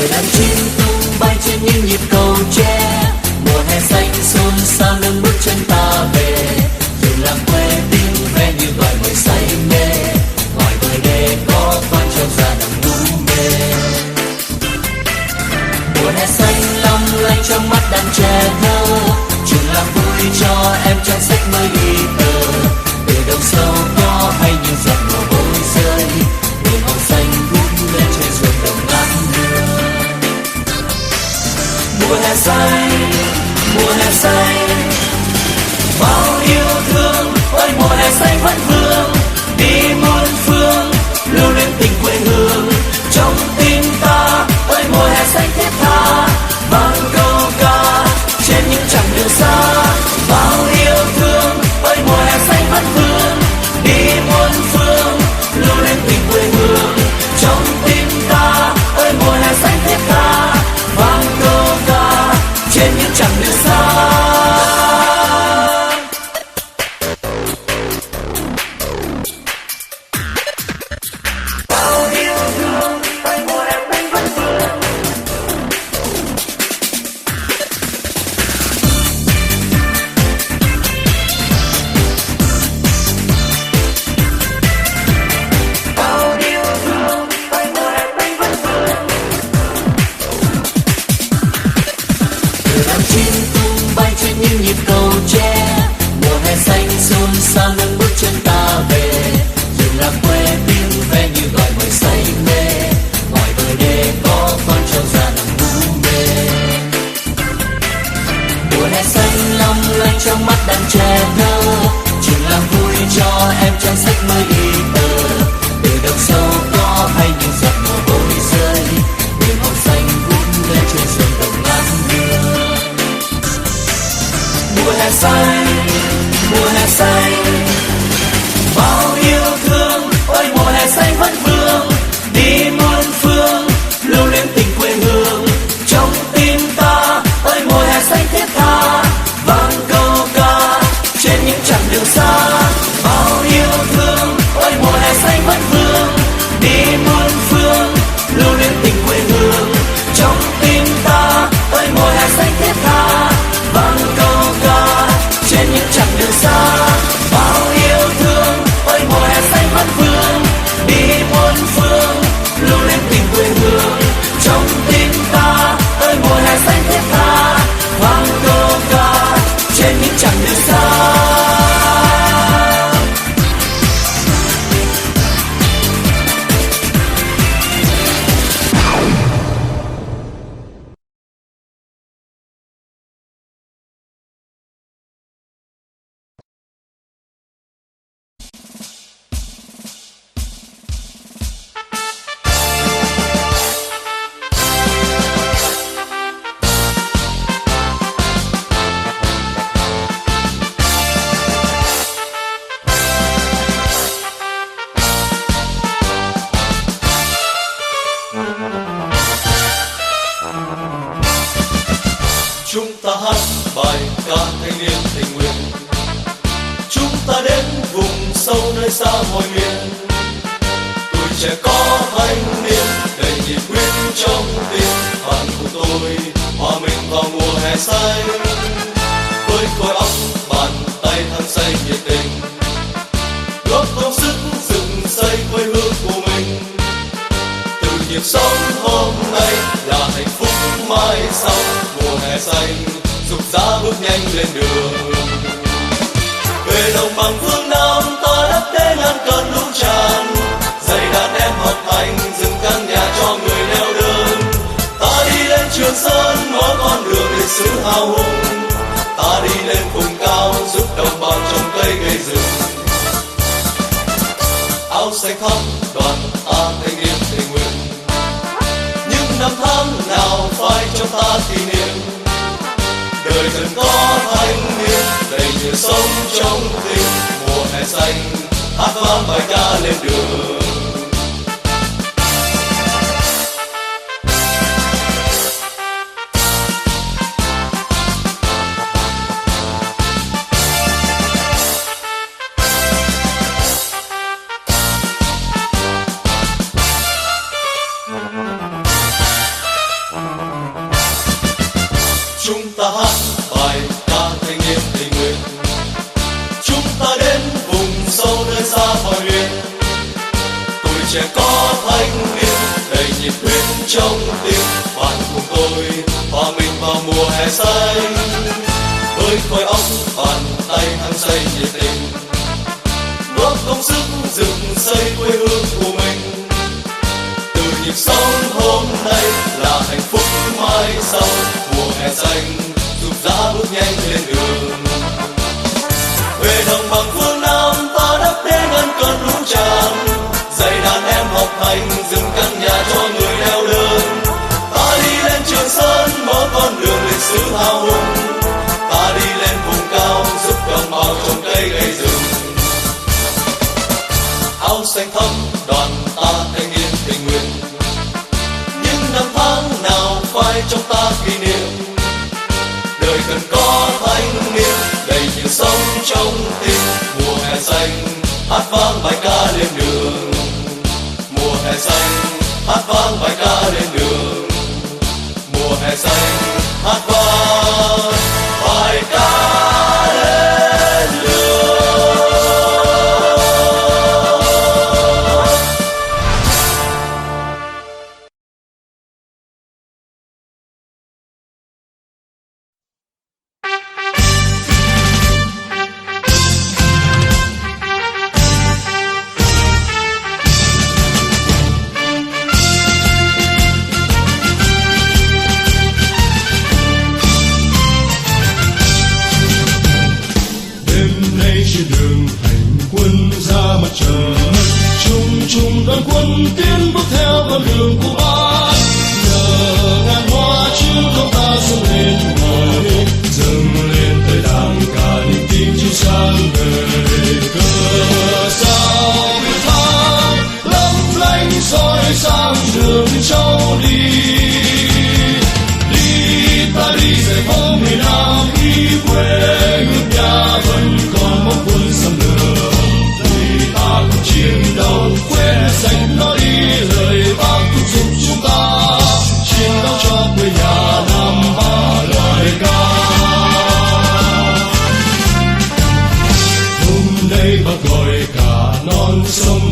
đàn chim tung bay trên những nhịp cầu tre, mùa hè xanh xôn xao nâng bước chân ta về. Rừng làng quê tiếng ve như gọi mời say mê, ngoài bờ đê có con trâu già nằm ngủ mê. Mùa hè xanh long lanh trong mắt đàn trẻ thơ, trường làm vui cho em trong sách mới ghi tờ. Từ đồng sâu có hay những giọt mồ hôi rơi, đường màu xanh vút lên trên ruộng đồng ngát hương. Mùa hè xanh, mùa hè xanh, bao yêu thương. Ôi mùa hè xanh vẫn vương, đi muôn phương, lưu luyến tình quê hương trong tim ta. Ôi mùa hè xanh thiết tha, vang câu ca trên những chặng đường xa. Bao yêu thương, ôi mùa hè xanh vẫn vương, đi muôn phương, lưu luyến tình quê hương trong tim ta. Ôi mùa hè xanh thiết tha, vang câu ca trên những chặng đường xa. Trong mắt đàn trẻ thơ, trường làm vui cho em trang sách mới ghi tờ. Từ đồng sâu có hay những giọt mồ hôi rơi, đường màu xanh vút lên trên ruộng đồng ngát hương. Mùa hè xanh, mùa hè xanh, bao yêu thương. Ôi mùa hè xanh vẫn vương, đi muôn phương, lưu luyến tình quê hương trong tim ta. Ôi mùa hè xanh thiết tha, vang câu ca trên những chặng đường xa. Bao yêu thương, ôi mùa hè xanh vẫn vương, đi muôn phương, lưu luyến tình quê hương trong tim ta. Ôi mùa hè xanh thiết tha, vang câu ca trên những chặng đường xa. Bao yêu thương, ôi mùa hè xanh vẫn vương, đi muôn phương, lưu luyến tình quê hương trong tim ta. Ôi mùa hè xanh thiết tha, vang câu ca trên những chặng đường xa. Chúng ta hát bài ca thanh niên tình nguyện, chúng ta đến vùng sâu nơi xa mọi miền. Tuổi trẻ có thanh niên đầy nhiệt huyết trong tim, bạn của tôi hòa mình vào mùa hè xanh. Với khối óc bàn tay hăng say nhiệt tình, góp công sức dựng xây quê hương của mình. Từ nhịp sống hôm nay là hạnh phúc mai sau. Mùa hè xanh dục giá bước nhanh lên đường, về đồng bằng phương Nam ta đắp để ngăn cơn lũ tràn. Dày đàn em học hành dựng căn nhà cho người neo đơn. Ta đi lên Trường Sơn ngó con đường lịch sử hào hùng. Ta đi lên vùng cao giúp đồng bào trồng cây gây rừng. Áo xanh khắp đoàn ta thanh niên tình nguyện, những năm tháng nào phai trong ta kỷ niệm. Đời dần có thanh niên đầy nhiệt sống trong tim. Mùa hè xanh hát vang bài ca lên đường. ta đến vùng sâu nơi xa mọi miền. Tuổi trẻ có thanh niên đầy nhiệt huyết trong tim, bạn cùng tôi hòa mình vào mùa hè xanh. Với khối óc bàn tay hăng say nhiệt tình, góp công sức dựng xây quê hương của mình. Từ nhịp sống hôm nay là hạnh phúc mai sau, mùa hè xanh giúp giá bước nhanh lên đường. Về đồng bằng phương Nam ta đắp đến ngăn cơn lũ tràn, dạy đàn em học hành dựng căn nhà cho người neo đơn. Ta đi lên Trường Sơn mở con đường lịch sử hào hùng, ta đi lên vùng cao giúp đồng bào trồng cây gây rừng. Áo xanh thắm đoàn ta thanh niên tình nguyện, những năm tháng nào phai trong ta kỷ niệm. Đời cần có thanh niên đầy nhiệt sống trong tim, mùa hè xanh hát vang bài ca lên đường. Mùa hè xanh hát vang bài ca lên đường. Mùa hè xanh hát vang bài ca lên đường. Chung đoàn quân tiến bước theo con đường của Bác, nhờ ngàn hoa chiếu không ta dâng lên trời, dâng lên tới đàng cả niềm tin chiếu sáng ngời. Cờ sao biết thang lấp lánh soi sáng đường châu đi, đi ta đi giải phóng miền Nam, đi quê hương nhà vẫn còn mong quân xâm lược. Ta cùng chiến đấu quên xanh nó đi, lời Bác thúc giục chúng ta chiến đấu cho quê nhà Nam Ba lời ca. Hôm nay Bác gọi cả non sông